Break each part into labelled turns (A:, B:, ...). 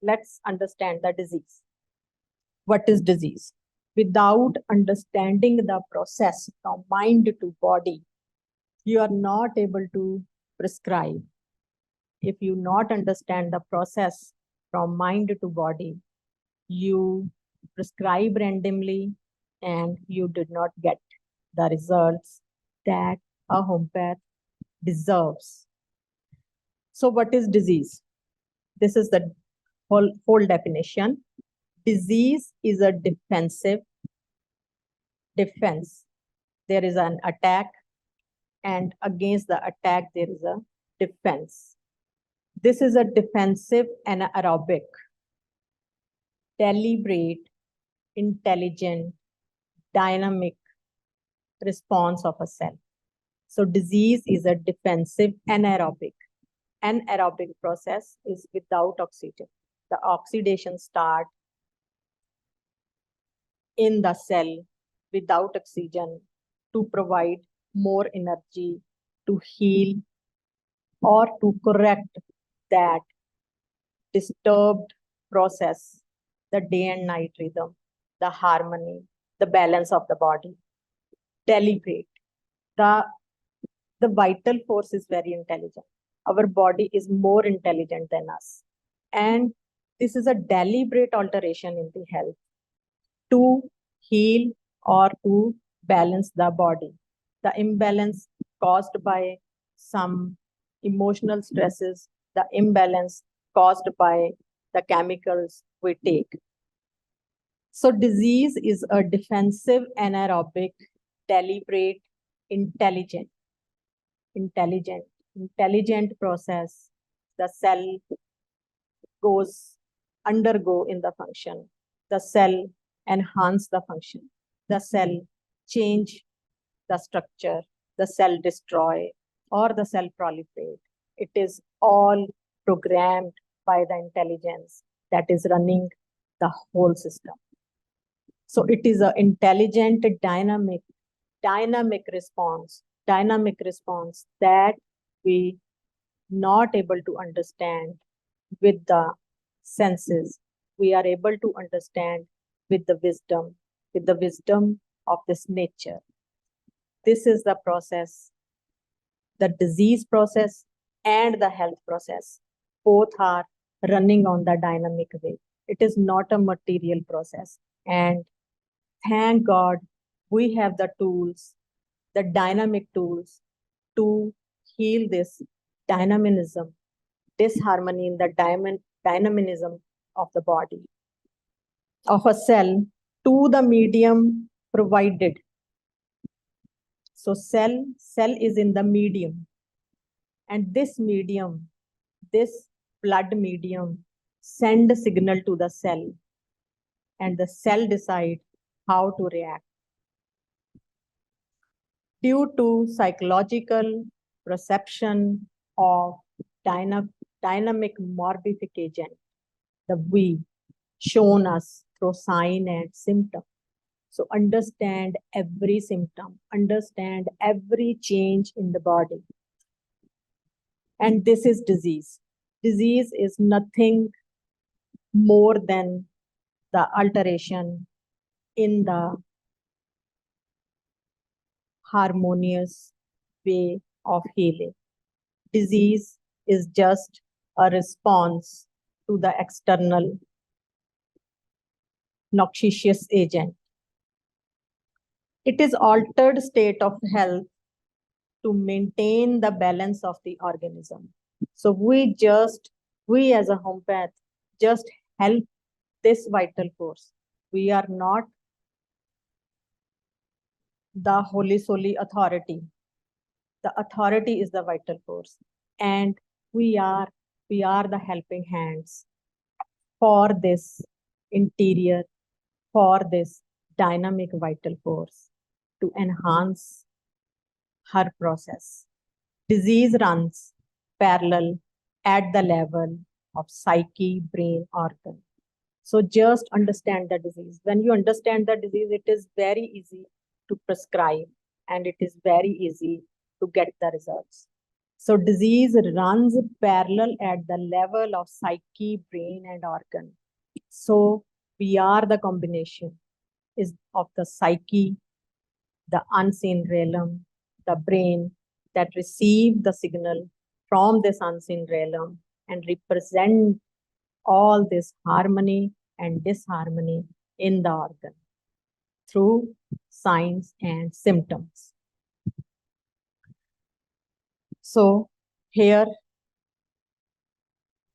A: let's understand the disease. What is disease? Without understanding the process from mind to body, you are not able to prescribe. If you not understand the process from mind to body, you prescribe randomly and you did not get the results that a homeopath deserves. So what is disease? This is the whole definition. Disease is a defense. There is an attack, and against the attack, there is a defense. This is a defensive and aerobic, deliberate, intelligent, dynamic response of a cell. So disease is a defensive anaerobic. Anaerobic process is without oxygen. The oxidation starts in the cell without oxygen to provide more energy to heal or to correct that disturbed process, the day and night rhythm, the harmony, the balance of the body. Deliberate. The vital force is very intelligent. Our body is more intelligent than us. And this is a deliberate alteration in the health to heal or to balance the body. The imbalance caused by some emotional stresses, the imbalance caused by the chemicals we take. So disease is a defensive, anaerobic, deliberate, intelligent process. The cell undergo in the function. The cell enhance the function. The cell change the structure. The cell destroy or the cell proliferate. It is all programmed by the intelligence that is running the whole system. So it is an intelligent, dynamic response that we not able to understand with the senses. We are able to understand with the wisdom of this nature. This is the process, the disease process and the health process. Both are running on the dynamic way. It is not a material process. And thank God we have the tools, the dynamic tools to heal this dynamism, disharmony in the dynamism of the body, of a cell to the medium provided. So cell is in the medium. And this medium, this blood medium, send a signal to the cell. And the cell decide how to react. Due to psychological perception of dynamic morbification, the we shown us through sign and symptom. So understand every symptom, understand every change in the body. And this is disease. Disease is nothing more than the alteration in the harmonious way of healing. Disease is just a response to the external noxious agent. It is altered state of health to maintain the balance of the organism. So we as a homeopath just help this vital force. We are not the holy solely authority. The authority is the vital force. And we are the helping hands for this interior, for this dynamic vital force to enhance her process. Disease runs parallel at the level of psyche, brain, organ. So just understand the disease. When you understand the disease, it is very easy to prescribe and it is very easy to get the results. So disease runs parallel at the level of psyche, brain, and organ. So we are the combination is of the psyche, the unseen realm, the brain that receive the signal from this unseen realm and represent all this harmony and disharmony in the organ through signs and symptoms. So here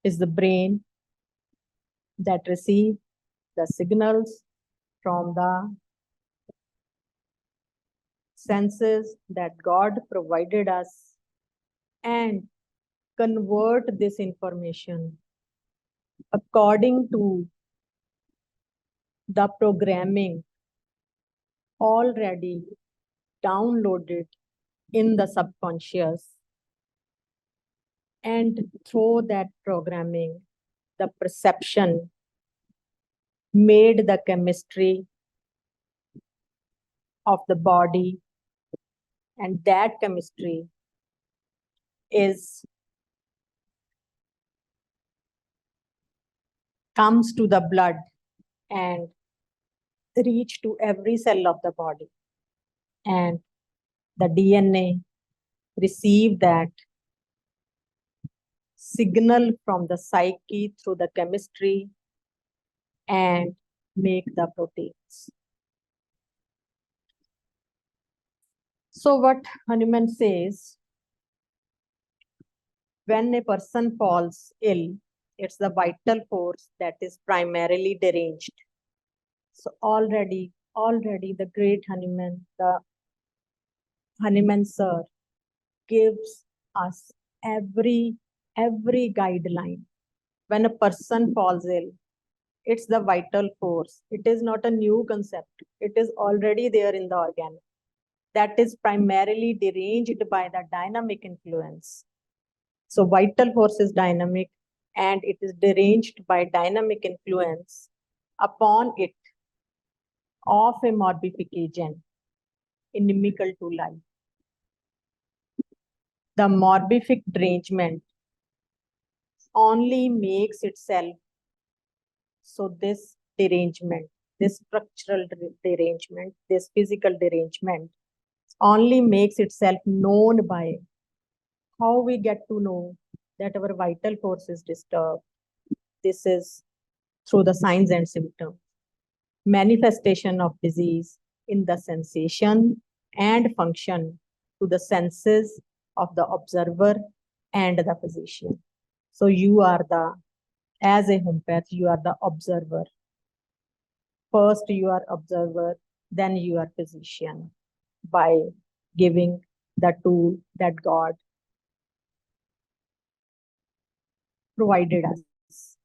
A: is the brain that receive the signals from the senses that God provided us and convert this information according to the programming already downloaded in the subconscious. And through that programming, the perception made the chemistry of the body, and that chemistry is comes to the blood and reach to every cell of the body, and the DNA receive that signal from the psyche through the chemistry and make the proteins. So what Hahnemann says, when a person falls ill, it's the vital force that is primarily deranged. So already the great Hahnemann, the Hahnemann sir, gives us every guideline. When a person falls ill, it's the vital force. It is not a new concept. It is already there in the organic. That is primarily deranged by the dynamic influence. So vital force is dynamic and it is deranged by dynamic influence upon it of a morbific agent inimical to life. The morbific derangement only makes itself, so this derangement, this structural derangement, this physical derangement only makes itself known by how we get to know that our vital force is disturbed. This is through the signs and symptoms. Manifestation of disease in the sensation and function to the senses of the observer and the physician. So you are the, as a homeopath, you are the observer. First you are observer, then you are physician by giving the tool that God provided us.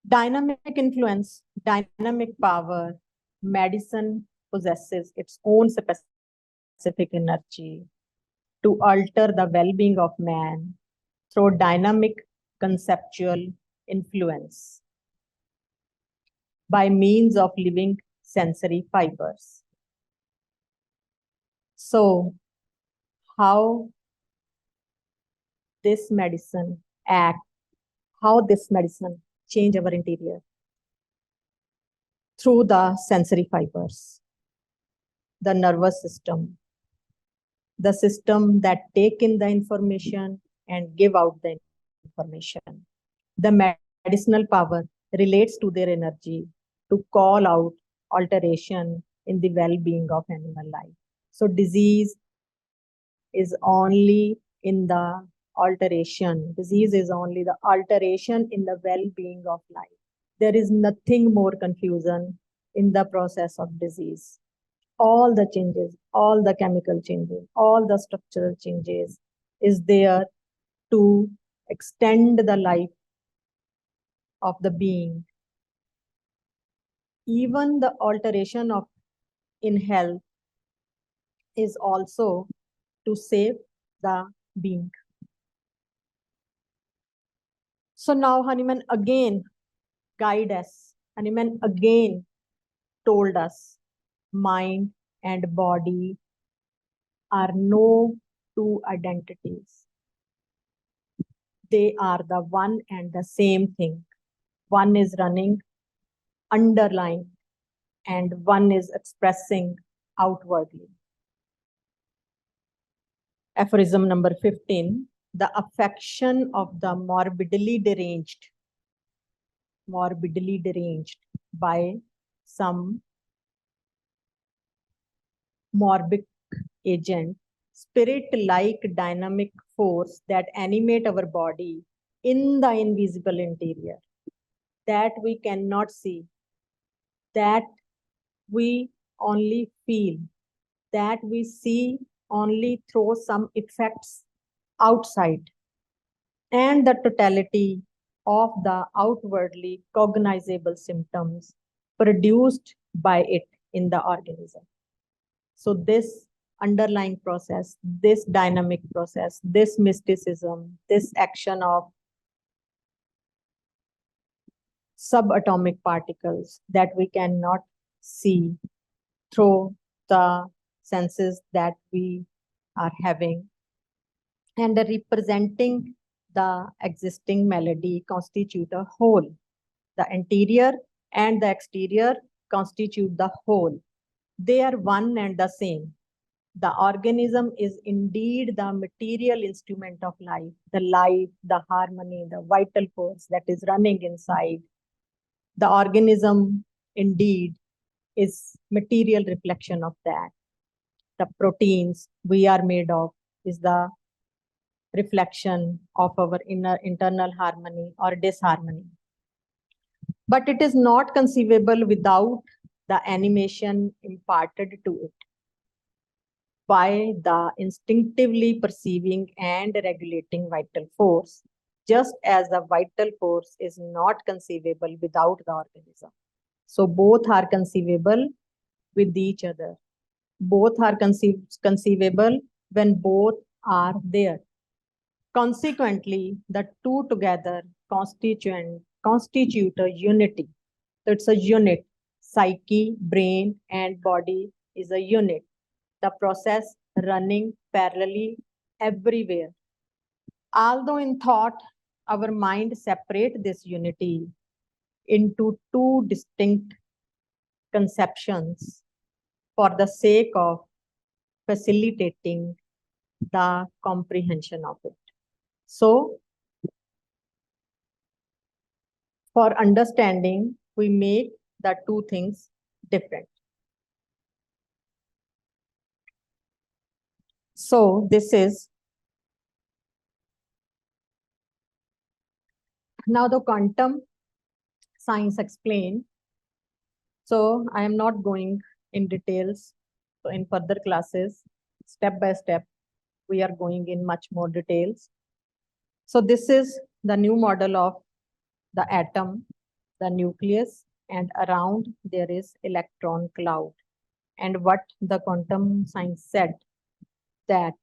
A: Dynamic influence, dynamic power, medicine possesses its own specific energy to alter the well-being of man through dynamic conceptual influence by means of living sensory fibers. So, how this medicine act, how this medicine change our interior through the sensory fibers, the nervous system, the system that take in the information and give out the information. The medicinal power relates to their energy to call out alteration in the well-being of animal life. So disease is only in the alteration. Disease is only the alteration in the well-being of life. There is nothing more confusion in the process of disease. All the changes, all the chemical changes, all the structural changes is there to extend the life of the being. Even the alteration of in health is also to save the being. So now Hahnemann again guide us. Hahnemann again told us mind and body are no two identities. they are the one and the same thing. One is running underlying and one is expressing outwardly. Aphorism number 15, the affection of the morbidly deranged by some morbid agent, spirit-like dynamic force that animate our body in the invisible interior, that we cannot see, that we only feel, that we see only through some effects outside, and the totality of the outwardly cognizable symptoms produced by it in the organism. So this underlying process, this dynamic process, this mysticism, this action of subatomic particles that we cannot see through the senses that we are having, and representing the existing melody constitute a whole. The interior and the exterior constitute the whole. They are one and the same. The organism is indeed the material instrument of life, the harmony, the vital force that is running inside. The organism indeed is material reflection of that. The proteins we are made of is the reflection of our inner internal harmony or disharmony. But it is not conceivable without the animation imparted to it by the instinctively perceiving and regulating vital force, just as the vital force is not conceivable without the organism. So both are conceivable with each other. Both are conceivable when both are there. Consequently, the two together constitute a unity. So it's a unit. Psyche, brain, and body is a unit. The process running parallelly everywhere. Although in thought, our mind separate this unity into two distinct conceptions for the sake of facilitating the comprehension of it. So, for understanding, we make the two things different. So, this is now the quantum science explained. So, I am not going in details. So, in further classes, step by step, we are going in much more details. So, this is the new model of the atom, the nucleus, and around there is electron cloud. And what the quantum science said, that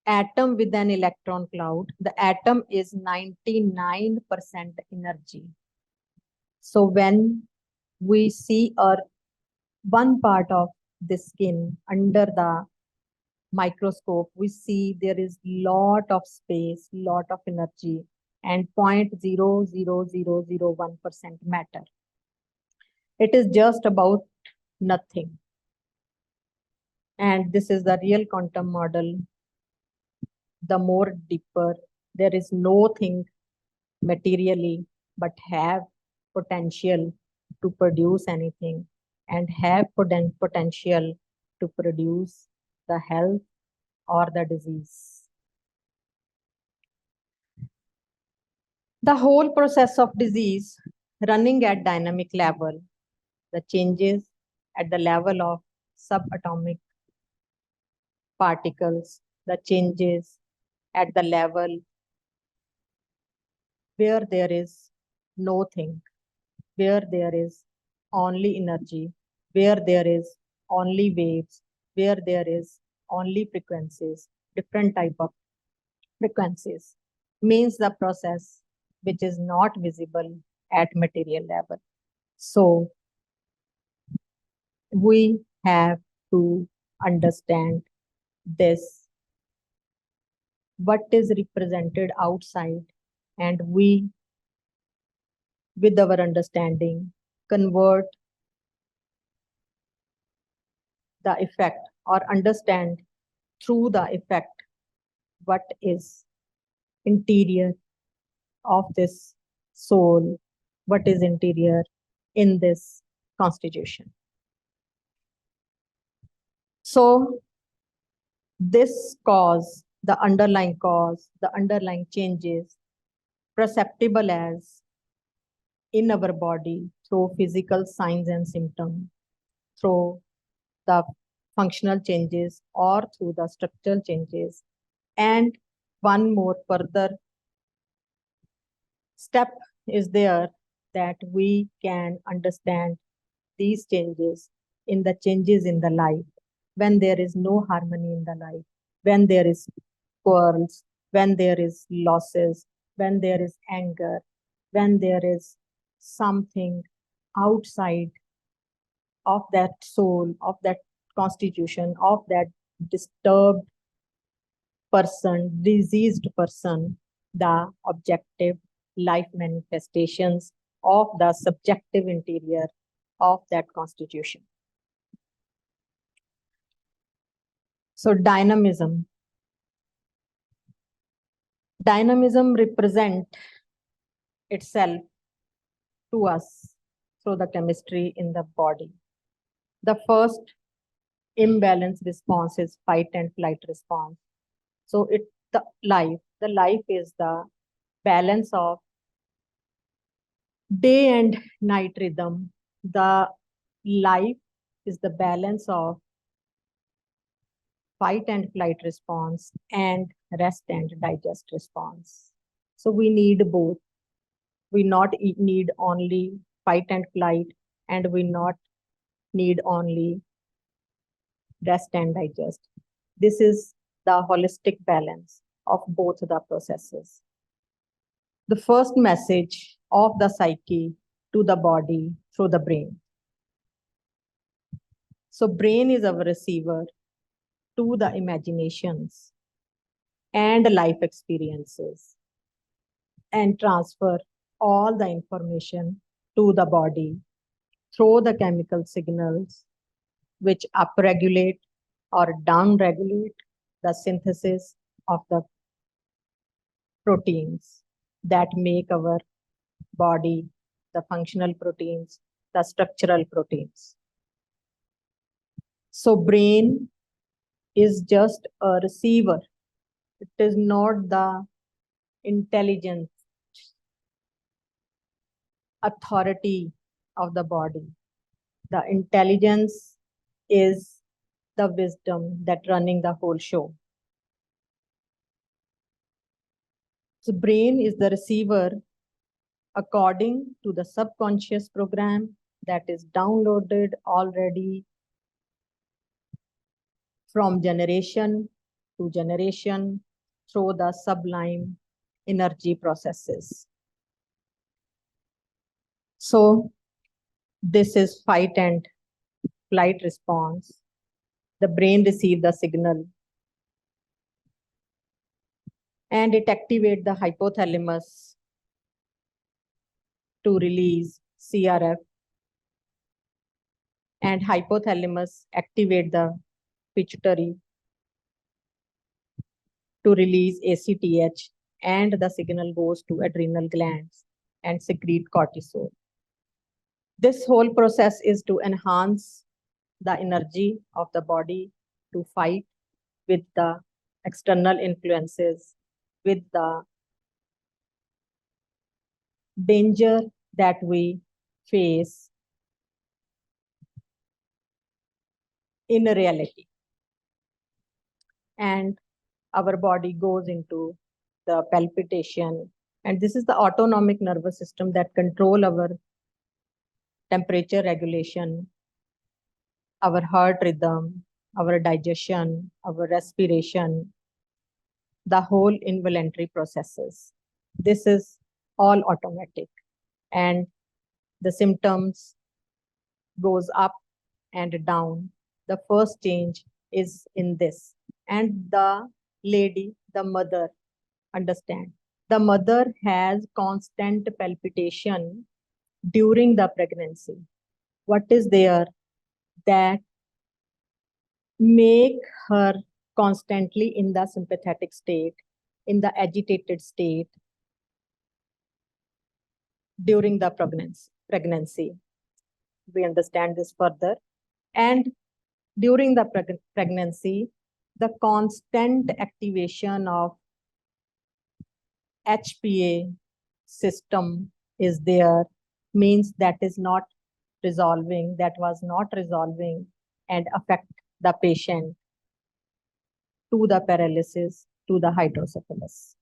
A: atom with an electron cloud, the atom is 99% energy. So when we see one part of the skin under the microscope, we see there is lot of space, lot of energy, and 0.00001% matter. It is just about nothing. And this is the real quantum model. The more deeper, there is no thing materially, but have potential to produce anything and have potential to produce the health or the disease. The whole process of disease running at dynamic level, the changes at the level of subatomic particles, the changes at the level where there is no thing, where there is only energy, where there is only waves, where there is only frequencies, different type of frequencies, means the process which is not visible at material level. So we have to understand this what is represented outside, and we, with our understanding, convert the effect or understand through the effect what is interior of this soul, what is interior in this constitution. So this cause, the underlying changes perceptible as in our body through physical signs and symptoms, through the functional changes or through the structural changes. And one more further step is there, that we can understand these changes in the changes in the life, when there is no harmony in the life, when there is quarrels, when there is losses, when there is anger, when there is something outside of that soul, of that constitution, of that disturbed person, diseased person, the objective life manifestations of the subjective interior of that constitution. So dynamism. Dynamism represents itself to us through the chemistry in the body. The first imbalance response is fight and flight response. So the life is the balance of day and night rhythm. The life is the balance of fight and flight response and rest and digest response. So we need both. We not need only fight and flight, and we not need only rest and digest. This is the holistic balance of both the processes. The first message of the psyche to the body through the brain. So brain is our receiver to the imaginations and life experiences, and transfer all the information to the body through the chemical signals which upregulate or downregulate the synthesis of the proteins that make our body, the functional proteins, the structural proteins. So brain is just a receiver. It is not the intelligence authority of the body. The intelligence is the wisdom that running the whole show. So brain is the receiver according to the subconscious program that is downloaded already from generation to generation through the sublime energy processes. So this is fight and flight response. The brain receives the signal and it activates the hypothalamus to release CRF, and hypothalamus activate the pituitary to release ACTH, and the signal goes to adrenal glands and secrete cortisol. This whole process is to enhance the energy of the body to fight with the external influences, with the danger that we face in reality. And our body goes into the palpitation. And this is the autonomic nervous system that control our temperature regulation, our heart rhythm, our digestion, our respiration, the whole involuntary processes. This is all automatic, and the symptoms goes up and down. The first change is in this, and the lady the mother, understand, the mother has constant palpitation during the pregnancy. What is there that make her constantly in the sympathetic state, in the agitated state during the pregnancy? We understand this further. And during the pregnancy, the constant activation of HPA system is there, means that is not resolving, that was not resolving, and affect the patient to the paralysis, to the hydrocephalus.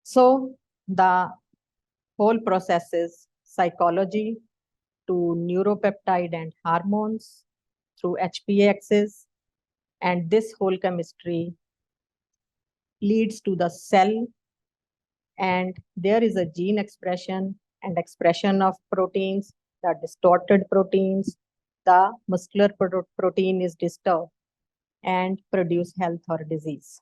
A: So the whole process is psychology to neuropeptide and hormones through HPA axis, and this whole chemistry leads to the cell, and there is a gene expression and expression of proteins, the distorted proteins, the muscular protein is disturbed and produce health or disease.